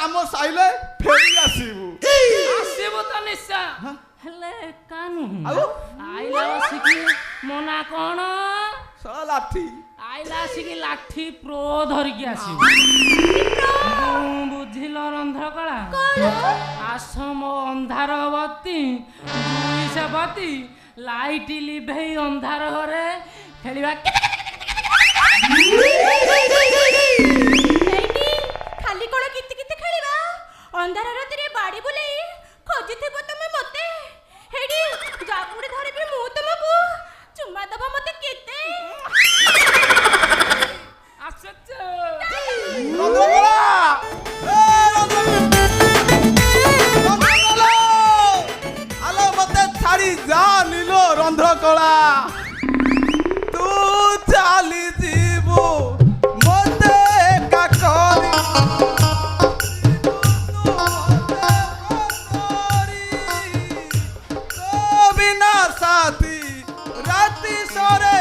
কাম সাইলে ফেরি আসিবু তো নিশ্চয় হেলে কানু আলো আইলা বসিকি মনা কোন সলা লাঠি আইলা আসিকি লাঠি প্রো ধরিকি আসিবু বুঝিল রন্ধ্রকଳା আস ମୋ ଅନ୍ଧାରବତୀ ଦୁଇଶବତୀ ଲାଇଟ୍ ଲିଭେଇ ଅନ୍ଧାର ଘରେ ଖେଳିବା ଖାଲି କଣ କିତି କିତି ଖେଳିବା ଅନ୍ଧାର ରାତିରେ ବାଡ଼ି ବୁଲେଇ ଖୋଜିଥିବ ତମେ ମତେ ହେଡି ଜାବୁଡ଼ି ଧରିବି ମୁଁ ତମକୁ ଚୁମା ଦବ ମତେ କେତେ ଆସଛ ରନ୍ଧ୍ରକଳା আলো মতে ছাড়ি যা নিল রন্ধ্রকଳା তু চালি যাবু মতে একা করি বিনা সাথী রাতি সরে